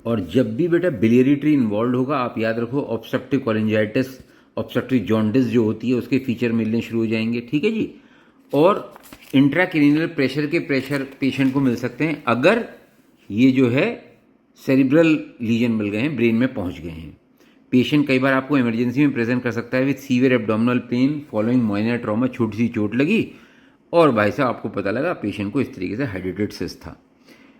और जब भी बेटा बिलियरी ट्री इन्वॉल्व होगा, आप याद रखो ऑब्स्ट्रक्टिव कोलिंजाइटिस, ऑब्स्ट्रक्टिव जॉन्डिस जो होती है उसके फीचर मिलने शुरू हो जाएंगे, ठीक है जी। और इंट्राक्रेनियल प्रेशर के प्रेशर पेशेंट को मिल सकते हैं अगर ये जो है सेरिब्रल लीजन मिल गए हैं, ब्रेन में पहुंच गए हैं। पेशेंट कई बार आपको इमरजेंसी में प्रेजेंट कर सकता है with severe abdominal pain following minor trauma, छोटी सी चोट लगी और भाई साहब आपको पता लगा पेशेंट को इस तरीके से हाइड्रेटेड सिस्ट था।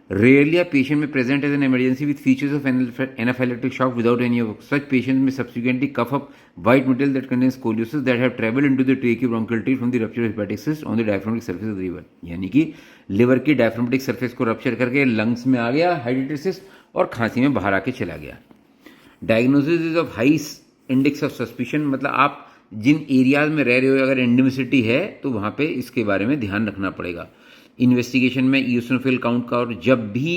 Rarely a patient may present as an emergency with features of anaphylactic shock without any of such patients may subsequently cough up white material that contains scoliosis that have traveled into the tracheobronchial tree from the rupture of hepatic cyst on the diaphragmatic surface of the liver। यानी कि liver की diaphragmatic surface को rupture करके lungs में आ गया hydrated cyst और खांसी में बाहर आके चला गया। Diagnosis is of high index of suspicion, मतलब आप जिन एरियाज में रह रहे हो अगर एंडेमिसिटी है तो वहां पे इसके बारे में ध्यान रखना पड़ेगा। इन्वेस्टिगेशन में ईओसिनोफिल काउंट का, और जब भी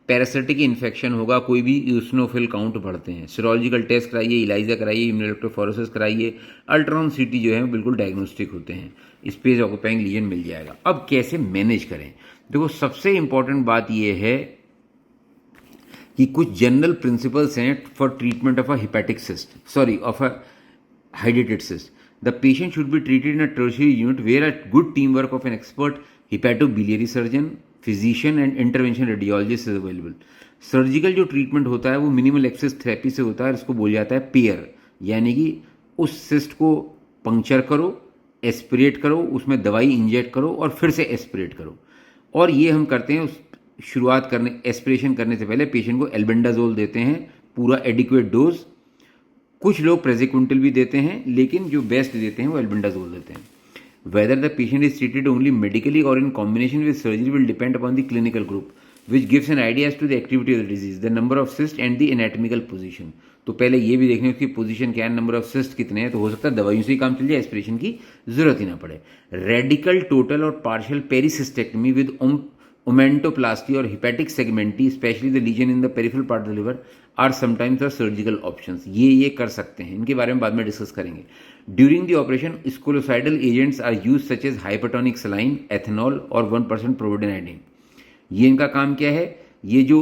पैरासिटिक इन्फेक्शन होगा कोई भी ईओसिनोफिल काउंट बढ़ते हैं। सीरोलॉजिकल टेस्ट कराइए, इलाइजा कराइए, इम्यूनोइलेक्ट्रोफोरेसिस कराइए, अल्ट्रासाउंड सीटी जो है बिल्कुल डायग्नोस्टिक होते हैं। स्पेस ऑक्यूपाइंग लीजन मिल जाएगा। अब कैसे मैनेज करें, देखो सबसे इंपॉर्टेंट बात यह है कि कुछ जनरल प्रिंसिपल्स हैं for treatment of a hepatic cyst, sorry of a hydrated cyst. The patient should be treated in a tertiary unit where a good teamwork of an expert hepatobiliary surgeon, physician and intervention radiologist is available. Surgical जो treatment होता है वो minimal access therapy से होता है, इसको बोल जाता है पेयर, यानी कि उस सिस्ट को पंक्चर करो, एस्पिरेट करो, उसमें दवाई इंजेक्ट करो और फिर से एस्पिरेट करो। और ये हम करते हैं उस शुरुआत करने एस्पिरेशन करने से पहले पेशेंट को एल्बेंडाजोल देते हैं पूरा एडिक्वेट डोज। कुछ लोग प्रेजिक्विंटल भी देते हैं लेकिन जो बेस्ट देते हैं वो एल्बेंडाजोल देते हैं। Whether the patient is treated only medically और in combination with surgery will depend upon the clinical group which gives an idea to the activity of the disease, the number of cyst and the anatomical position. तो पहले ये भी देखने उसकी position क्या है, number of cyst कितने हैं, तो हो सकता है दवाइयों से ही काम चल जाए, एस्पिरेशन की जरूरत ही ना पड़े। रेडिकल, टोटल और पार्शियल पेरिसिस्टेक्टमी विद ओमेंटोप्लास्टी और hepatic segmentectomy especially the lesion in the peripheral part of the liver are sometimes the surgical options. ये कर सकते हैं, इनके बारे में बाद में डिस्कस करेंगे। During the operation scolicidal agents are use such as hypertonic saline, ethanol और 1% प्रोविडेनाइडिन। ये इनका काम क्या है, ये जो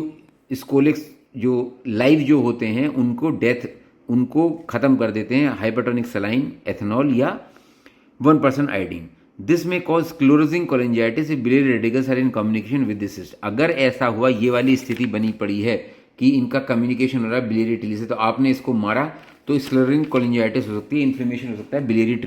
स्कोलिक्स जो लाइव जो होते हैं उनको खत्म कर देते हैं हाइपरटोनिक सलाइन, एथेनॉल या 1% iodine. This may cause sclerosing cholangitis if biliary radicals are in communication with the cyst. अगर ऐसा हुआ, ये वाली स्थिति बनी पड़ी है कि इनका कम्युनिकेशन हो रहा है बिलियरी ट्री से, तो आपने इसको मारा तो स्क्लेरोजिंग कोलिंजाइटिस हो सकती है, इन्फ्लेमेशन हो सकता है बिलियरी ट्री